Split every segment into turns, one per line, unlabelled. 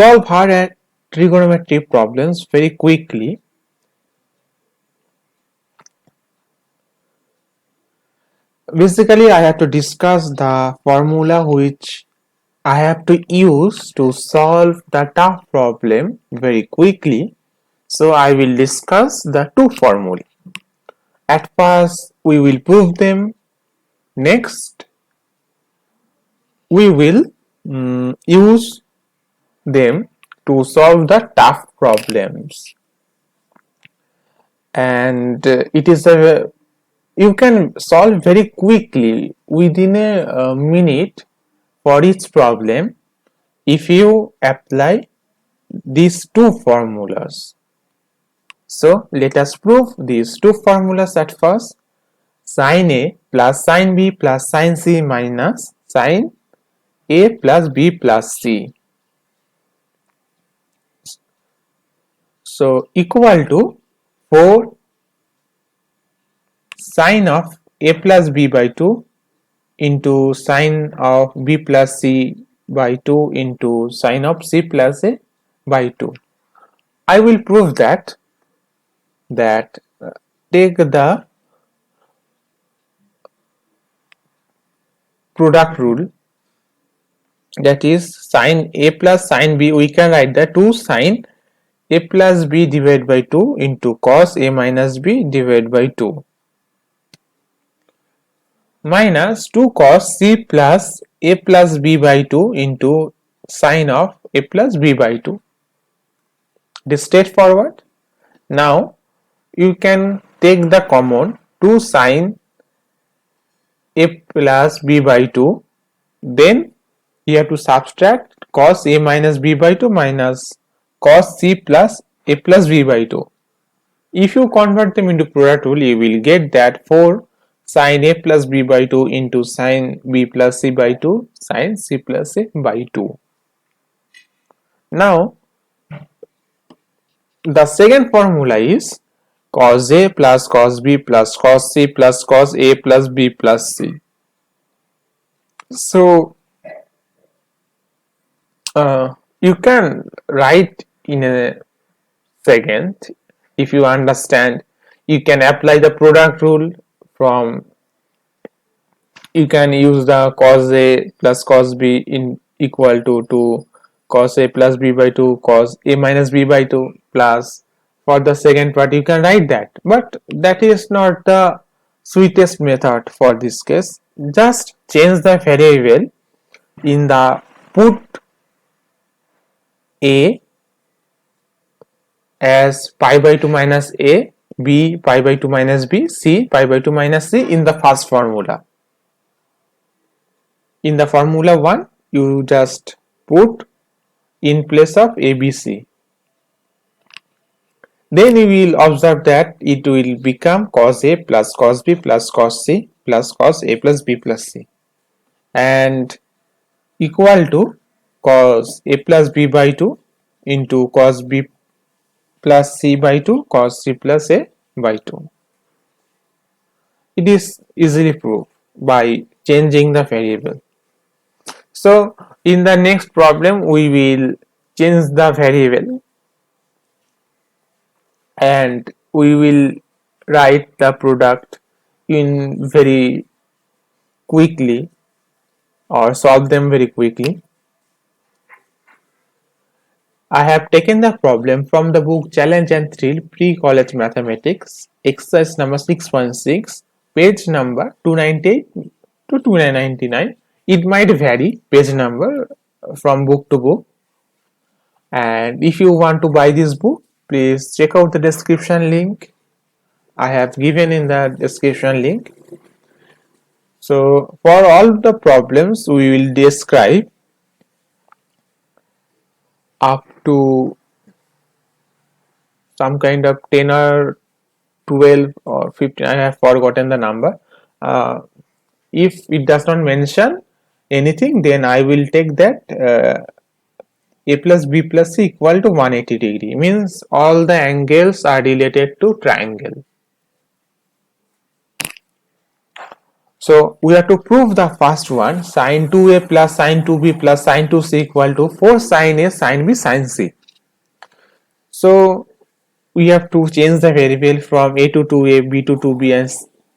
solve hard and trigonometric problems very quickly. Basically, I have to discuss the formula which I have to use to solve the tough problem very quickly. So I will discuss the two formulae. At first, we will prove them. Next, we will use them to solve the tough problems. And it is a you can solve very quickly within a minute for each problem if you apply these two formulas. So let us prove these two formulas at first. Sin A plus sin B plus sin C minus sin A plus B plus C. So equal to 4 sin of A plus B by 2 into sin of B plus C by 2 into sin of C plus A by 2. I will prove that take the product rule, that is sin A plus sin B, we can write the 2 sin A plus B divided by 2 into cos A minus B divided by 2 minus 2 cos C plus A plus B by 2 into sin of A plus B by 2. This is straightforward. Now you can take the common 2 sin A plus B by 2, then you have to subtract cos A minus B by 2 minus cos C plus A plus B by 2. If you convert them into product rule, you will get that 4 sin A plus B by 2 into sin B plus C by 2 sin C plus A by 2. Now the second formula is cos A plus cos B plus cos C plus cos A plus B plus C. So you can write in a second. If you understand, you can apply the product rule. From you can use the cos A plus cos B in equal to 2 cos A plus B by 2 cos A minus B by 2 plus, for the second part you can write that, but that is not the sweetest method for this case. Just change the variable in the put A as pi by 2 minus A, B pi by 2 minus B, C pi by 2 minus C in the first formula. In the formula 1, you just put in place of A, B, C. Then you will observe that it will become cos A plus cos B plus cos C plus cos A plus B plus C and equal to cos A plus B by 2 into cos B plus C by 2 cos C plus A by 2. It is easily proved by changing the variable. So in the next problem we will change the variable and we will write the product in very quickly or solve them very quickly. I have taken the problem from the book Challenge and Thrill Pre-College Mathematics, exercise number 6.6, page number 298 to 299. It might vary page number from book to book, and if you want to buy this book, please check out the description link. I have given in the description link. So for all the problems we will describe up to some kind of 10 or 12 or 15, I have forgotten the number. If it does not mention anything, then I will take that A plus B plus C equal to 180 degree, means all the angles are related to triangle. So we have to prove the first one, sine 2a plus sine 2b plus sine 2c equal to 4 sine a sine b sine c. So we have to change the variable from a to 2a, b to 2b and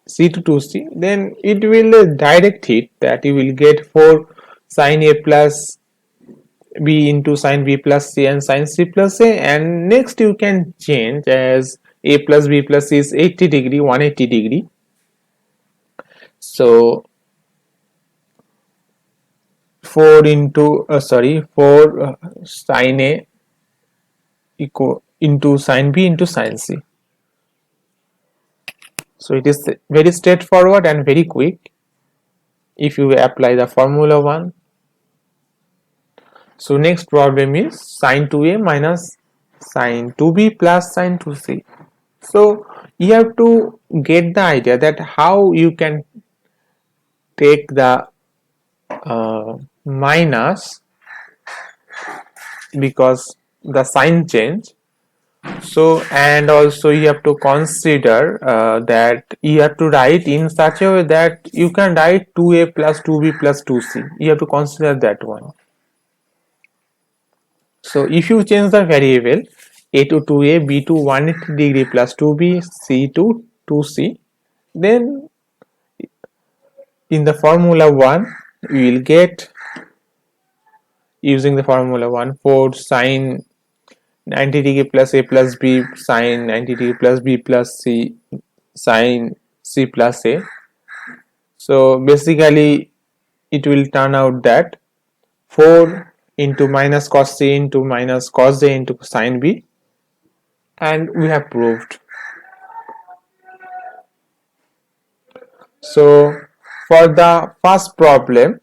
c to 2c. Then it will direct it that you will get 4 sine a plus b into sine b plus c and sine c plus a, and next you can change as a plus b plus c is 80 degree 180 degree. So 4 into 4 sine a equal into sine b into sine c. So it is very straightforward and very quick if you apply the formula 1. So next problem is sine 2a minus sine 2b plus sine 2c. So you have to get the idea that how you can take the minus because the sign change. So and also you have to consider that you have to write in such a way that you can write 2a plus 2b plus 2c. You have to consider that one. So if you change the variable a to 2a, b to 180 degree plus 2b, c to 2c, then in the formula 1 we will get, using the formula 1, 4 sine 90 degree plus a plus b sine 90 degree plus b plus c sine c plus a. So basically it will turn out that 4 into minus cos c into minus cos a into sine b, and we have proved. So for the first problem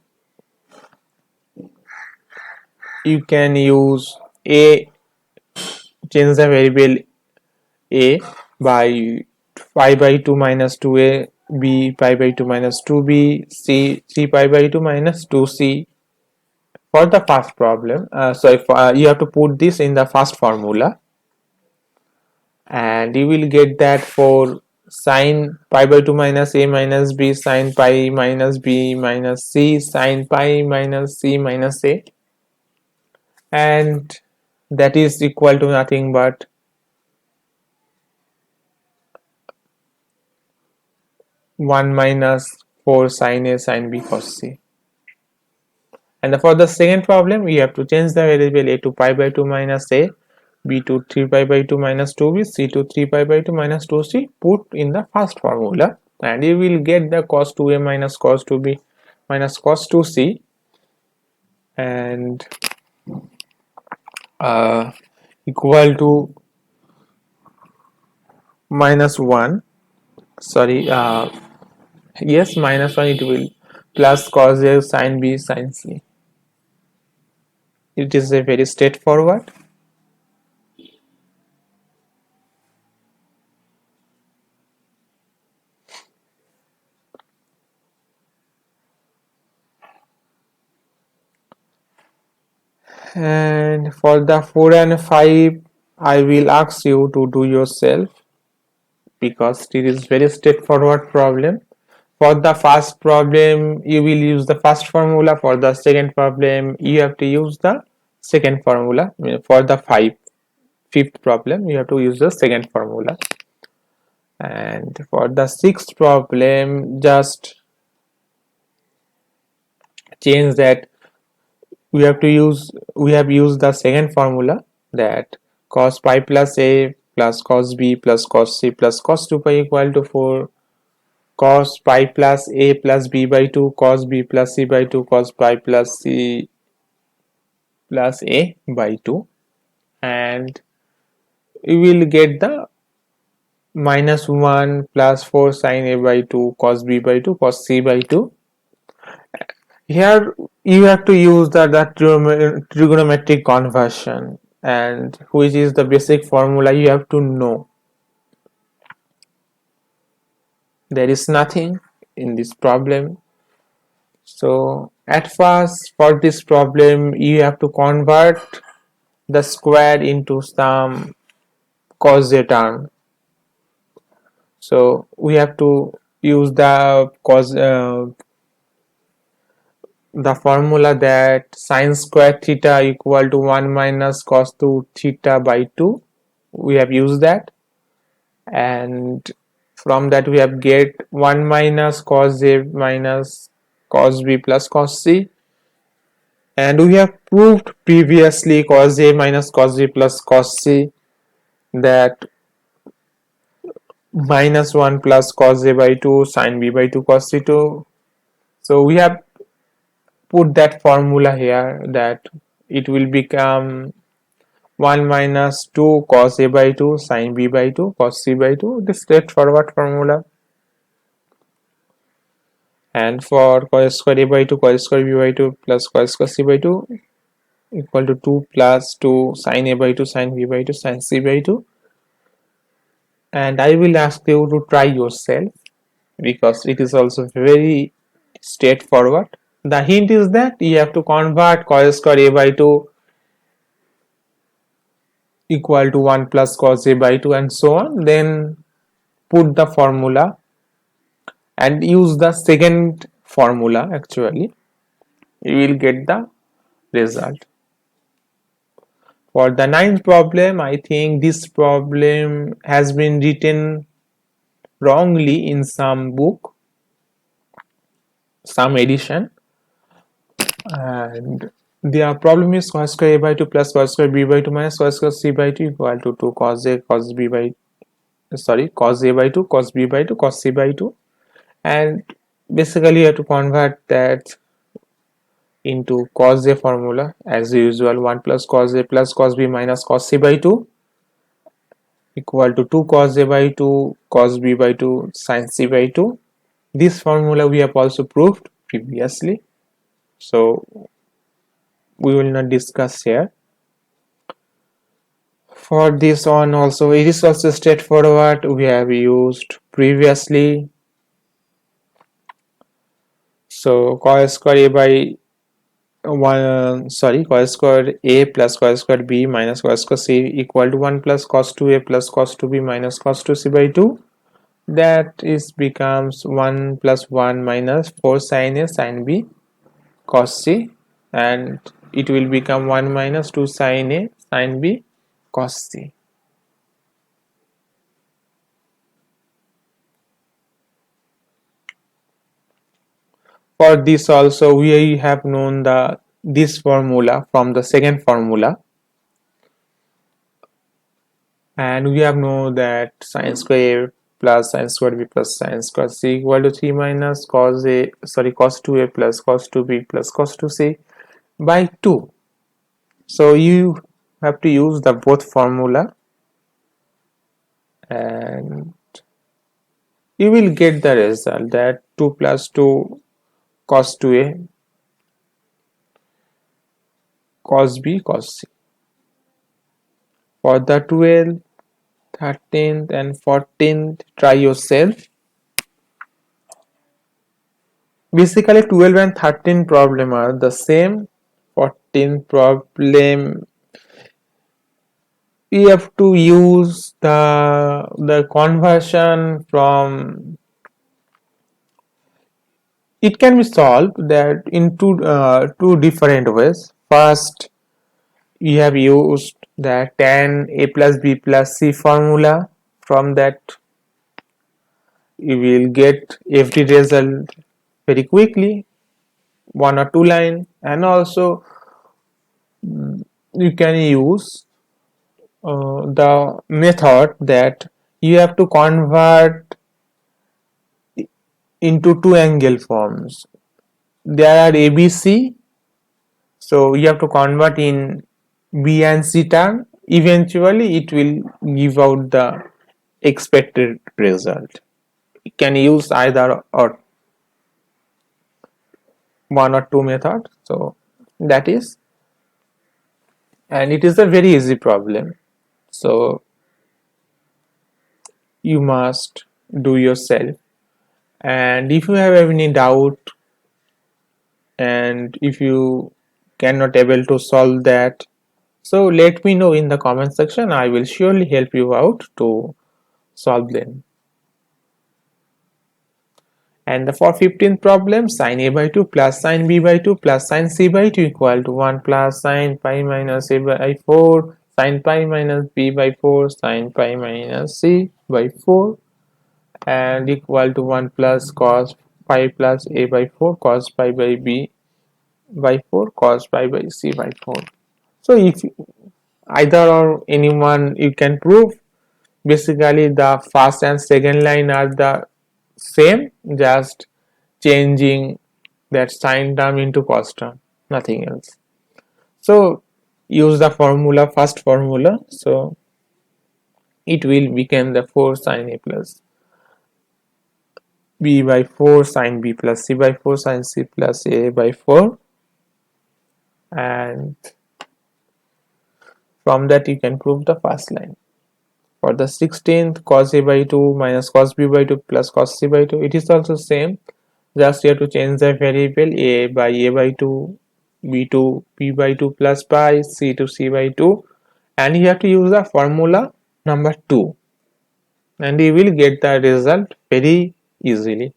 you can use a, change the variable a by pi by 2 minus 2a, b pi by 2 minus 2b, c pi by 2 minus 2c. For the first problem, you have to put this in the first formula and you will get that for sine pi by 2 minus a minus b sine pi minus b minus c sine pi minus c minus a, and that is equal to nothing but 1 minus 4 sine a sine b cos c. And for the second problem we have to change the variable a to pi by 2 minus a, b to 3 pi by 2 minus 2b, c to 3 pi by 2 minus 2c, put in the first formula and you will get the cos 2a minus cos 2b minus cos 2c and equal to minus 1, yes, minus 1, it will plus cos a sin b sin c. It is a very straightforward. And for the 4 and 5 I will ask you to do yourself because it is very straightforward problem. For the first problem you will use the first formula, for the second problem you have to use the second formula. For the fifth problem you have to use the second formula, and for the sixth problem just change that we have used the second formula, that cos pi plus a plus cos b plus cos c plus cos 2 pi equal to 4 cos pi plus a plus b by 2 cos b plus c by 2 cos pi plus c plus a by 2, and we will get the minus 1 plus 4 sin a by 2 cos b by 2 cos c by 2. Here you have to use the trigonometric conversion, and which is the basic formula you have to know. There is nothing in this problem. So at first for this problem you have to convert the square into some cos a term. So we have to use the formula that sine square theta equal to 1 minus cos 2 theta by 2. We have used that, and from that we have get 1 minus cos a minus cos b plus cos c, and we have proved previously cos a minus cos b plus cos c that minus 1 plus cos a by 2 sin b by 2 cos c2. So we have put that formula here that it will become 1 minus 2 cos a by 2 sin b by 2 cos c by 2, the straightforward formula. And for cos square a by 2 cos square b by 2 plus cos square c by 2 equal to 2 plus 2 sin a by 2 sin b by 2 sin c by 2. And I will ask you to try yourself because it is also very straightforward. The hint is that you have to convert cos square a by 2 equal to 1 plus cos a by 2 and so on, then put the formula and use the second formula. Actually you will get the result. For the ninth problem, I think this problem has been written wrongly in some book, some edition, and the problem is cos square a by 2 plus cos square b by 2 minus cos square c by 2 equal to 2 cos a cos b by cos a by 2 cos b by 2 cos c by 2, and basically you have to convert that into cos a formula as usual. 1 plus cos a plus cos b minus cos c by 2 equal to 2 cos a by 2 cos b by 2 sin c by 2. This formula we have also proved previously, so we will not discuss here. For this one also, it is also straightforward. We have used previously. So cos square a by cos square a plus cos square b minus cos square c equal to 1 plus cos 2a plus cos 2b minus cos 2c by 2. That is becomes 1 plus 1 minus 4 sin a sin b cos c, and it will become 1 minus 2 sin a sin b cos c. For this also we have known this formula from the second formula, and we have known that sin square a plus sin square b plus sin square c equal to 3 minus cos 2a plus cos 2b plus cos 2c by 2. So you have to use the both formula and you will get the result that 2 plus 2 cos 2a cos b cos c. For the 12th, 13th and 14th, try yourself. Basically 12 and 13 problem are the same. 14th problem we have to use the conversion from, it can be solved that in two different ways. First, we have used the tan a plus b plus c formula. From that you will get every result very quickly, 1 or 2 line, and also you can use the method that you have to convert into two angle forms. There are ABC, so you have to convert in B and C term. Eventually it will give out the expected result. You can use either or one or two method. So that is, and it is a very easy problem, so you must do yourself. And if you have any doubt and if you cannot able to solve that, so let me know in the comment section. I will surely help you out to solve them. And for 15th problem, sin a by 2 plus sin b by 2 plus sin c by 2 equal to 1 plus sin pi minus a by 4 sin pi minus b by 4 sin pi minus c by 4 and equal to 1 plus cos pi plus a by 4 cos pi by b by 4 cos pi by c by 4. So if either or anyone you can prove, basically the first and second line are the same, just changing that sine term into cos term, nothing else. So use the formula, first formula, so it will become the 4 sin a plus b by 4 sin b plus c by 4 sin c plus a by 4, and from that you can prove the first line. For the 16th, cos a by 2 minus cos b by 2 plus cos c by 2, it is also same, just you have to change the variable a by a by 2, b to b by 2 plus pi, c to c by 2, and you have to use the formula number 2 and you will get the result very easily.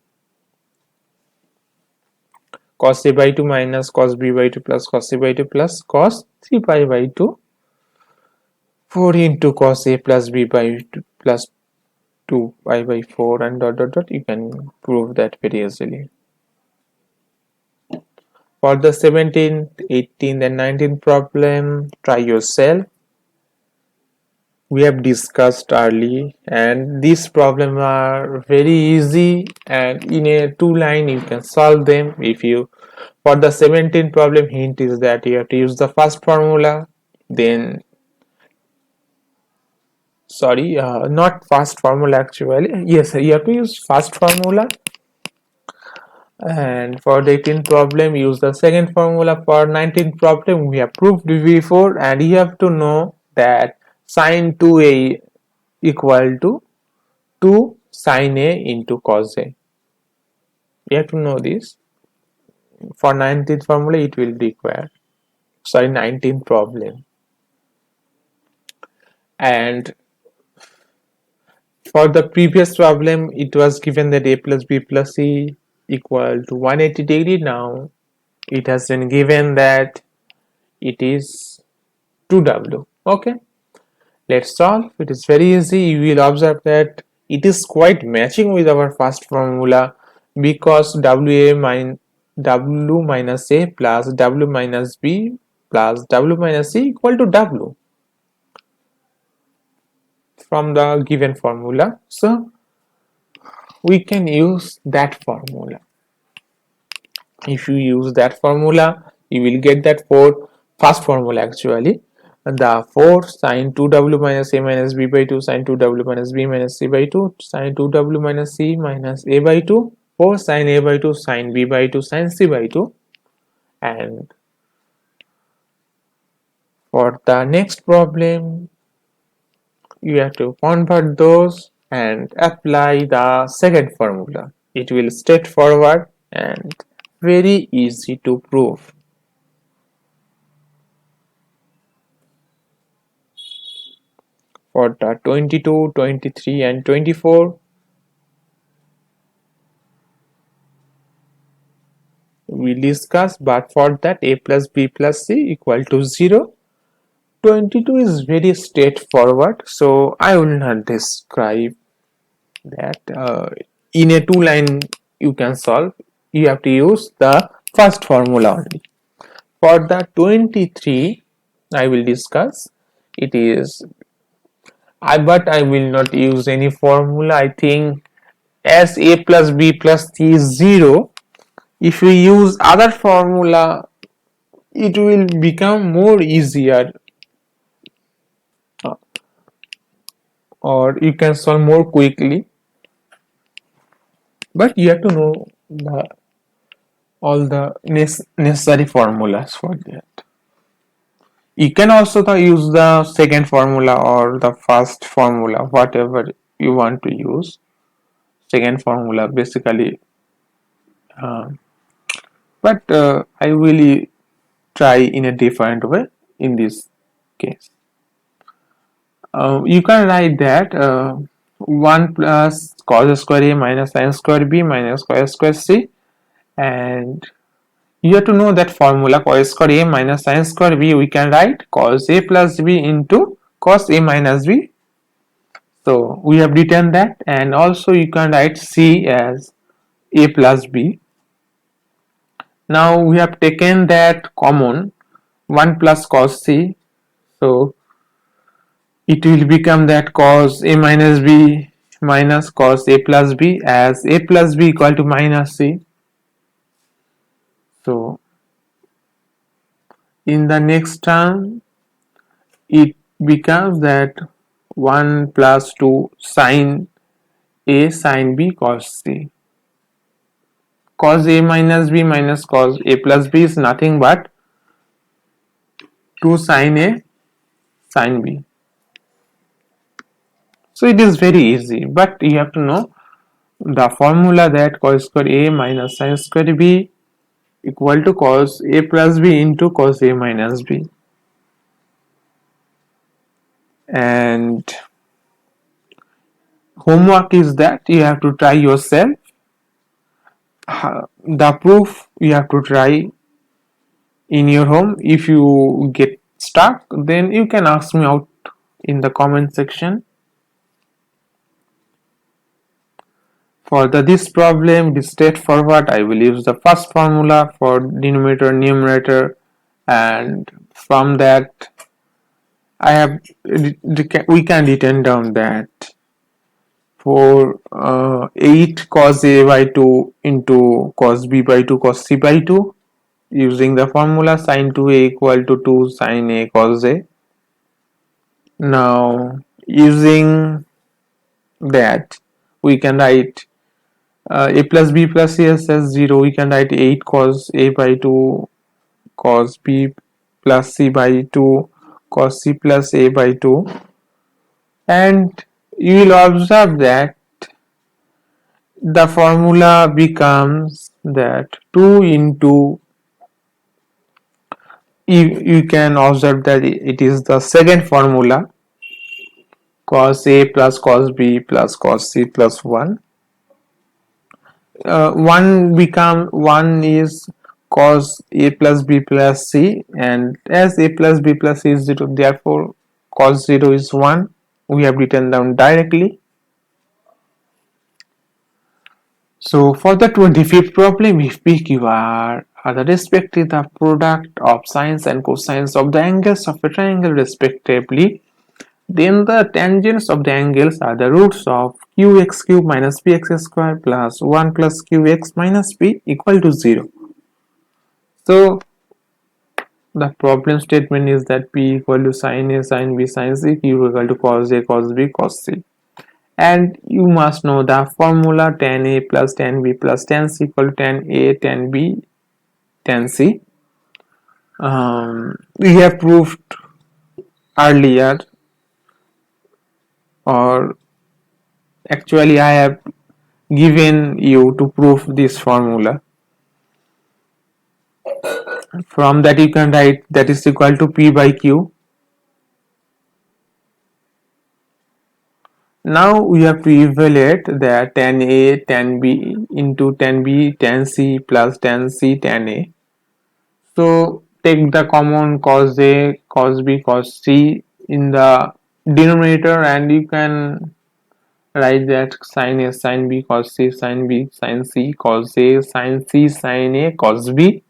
Cos a by 2 minus cos b by 2 plus cos c by 2 plus cos 3 pi by 2, 4 into cos a plus b by 2 plus 2 pi by 4 and dot dot dot, you can prove that very easily. For the 17th, 18th and 19th problem, try yourself. We have discussed early, and these problems are very easy and in a 2 line you can solve them. If you, for the 17th problem, hint is that you have to use the first formula, then sorry, not first formula actually, yes, you have to use first formula, and for the 18th problem use the second formula. For 19th problem we have proved before, and you have to know that sine 2a equal to 2 sin a into cos a. You have to know this. For 19th formula it will require, sorry, 19th problem. And for the previous problem it was given that a plus b plus c equal to 180 degree. Now it has been given that it is 2w. Okay, let's solve. It is very easy. You will observe that it is quite matching with our first formula, because w minus a plus w minus b plus w minus c equal to w from the given formula. So we can use that formula. If you use that formula, you will get that for first formula actually. The 4 sin 2w minus a minus b by 2 sin 2w minus b minus c by 2 sin 2w minus c minus a by 2, 4 sin a by 2 sin b by 2 sin c by 2. And for the next problem you have to convert those and apply the second formula. It will straightforward and very easy to prove. For the 22, 23 and 24, we discuss, but for that a plus b plus c equal to 0. 22 is very straightforward, so I will not describe that. In a 2 line you can solve. You have to use the first formula only. For the 23 I will discuss. It is but I will not use any formula. I think as a plus b plus c is 0, if we use other formula it will become more easier, or you can solve more quickly, but you have to know all the necessary formulas for that. You can also use the second formula or the first formula, whatever you want to use. Second formula basically, uh, but I will try in a different way in this case. You can write that 1 plus cos square a minus sin square b minus cos square c. And you have to know that formula cos square a minus sin square b, we can write cos a plus b into cos a minus b. So we have written that, and also you can write c as a plus b. Now we have taken that common 1 plus cos c, so it will become that cos a minus b minus cos a plus b, as a plus b equal to minus c. So in the next term it becomes that 1 plus 2 sin a sin b cos c. Cos a minus b minus cos a plus b is nothing but 2 sin a sin b. So it is very easy, but you have to know the formula that cos square a minus sin square b equal to cos a plus b into cos a minus b. And homework is that you have to try yourself. The proof you have to try in your home. If you get stuck, then you can ask me out in the comment section. For this problem, it is straightforward. I will use the first formula for denominator numerator, and from that we can written down that for 8 cos a by 2 into cos b by 2 cos c by 2, using the formula sin 2a equal to 2 sin a cos a. Now using that we can write a plus b plus c as 0. We can write 8 cos a by 2 cos b plus c by 2 cos c plus a by 2, and you will observe that the formula becomes that 2 into, you can observe that it is the second formula, cos a plus cos b plus cos c plus 1. One is cos a plus b plus c, and as a plus b plus c is 0, therefore cos 0 is 1. We have written down directly. So for the 25th problem, if PQ are the respective the product of sines and cosines of the angles of a triangle respectively, then the tangents of the angles are the roots of qx cube minus px square plus 1 plus qx minus p equal to 0. So the problem statement is that p equal to sin a sin b sin c, q equal to cos a cos b cos c. And you must know the formula tan a plus tan b plus tan c equal to tan a tan b tan c. We have proved earlier, or actually I have given you to prove this formula. From that you can write that is equal to p by q. Now we have to evaluate that tan a tan b into tan b tan c plus tan c tan a. So take the common cos a cos b cos c in the denominator, and you can write that sin a sin b cos c sin b sin c cos a sin c sin a cos b.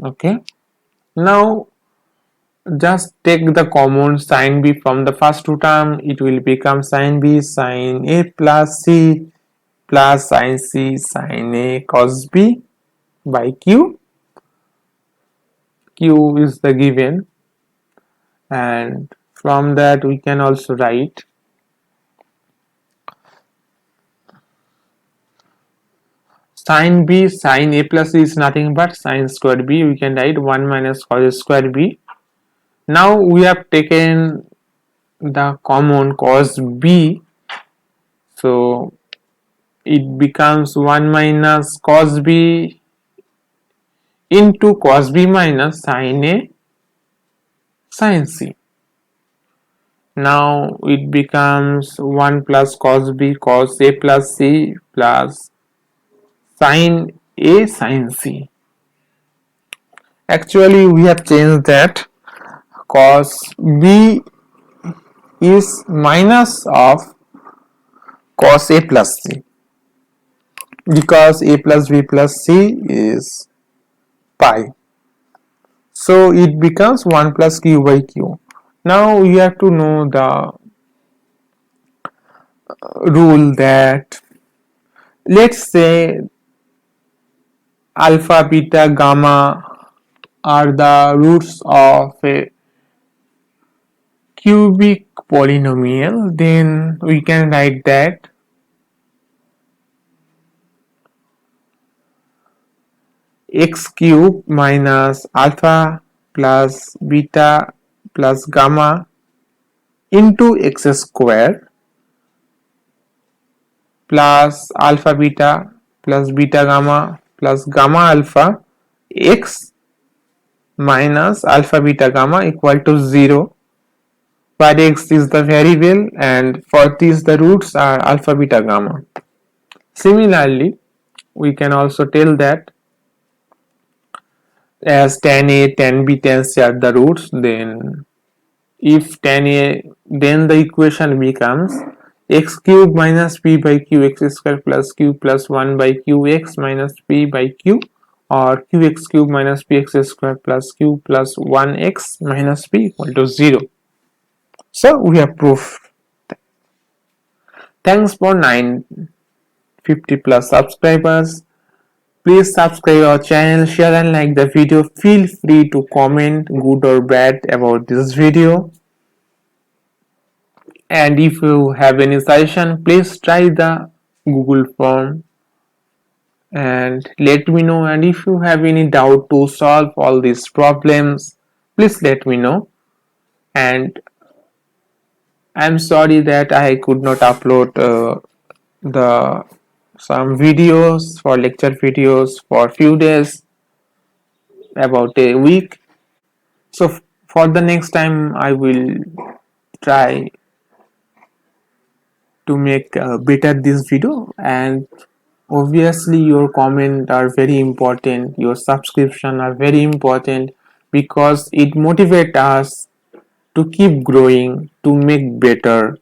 Okay, now just take the common sin b from the first two term. It will become sin b sin a plus c plus sin c sin a cos b by q. Q is the given, and from that we can also write sin b sin a plus c is nothing but sin square b. We can write 1 minus cos square b. Now we have taken the common cos b, so it becomes 1 minus cos b into cos b minus sin a sin c. Now it becomes 1 plus cos b cos a plus c plus sin a sin c. Actually we have changed that. Cos b is minus of cos a plus c, because a plus b plus c is pi. So it becomes 1 plus q by q. Now you have to know the rule that, let's say alpha, beta, gamma are the roots of a cubic polynomial, then we can write that x cube minus alpha plus beta plus gamma into x square plus alpha beta plus beta gamma plus gamma alpha x minus alpha beta gamma equal to 0, where x is the variable and for this the roots are alpha beta gamma. Similarly, we can also tell that as tan a, tan b, tan c are the roots, then if tan a, then the equation becomes x cube minus p by q x square plus q plus 1 by q x minus p by q, or qx cube minus px square plus q plus 1x minus p equal to 0. So we have proved. Thanks for 950 plus subscribers. Please subscribe our channel, share and like the video. Feel free to comment good or bad about this video. And if you have any suggestion, please try the Google form and let me know. And if you have any doubt to solve all these problems, please let me know. And I'm sorry that I could not upload the some videos for lecture videos for few days, about a week. So for the next time I will try to make better this video. And obviously your comment are very important, your subscription are very important, because it motivates us to keep growing, to make better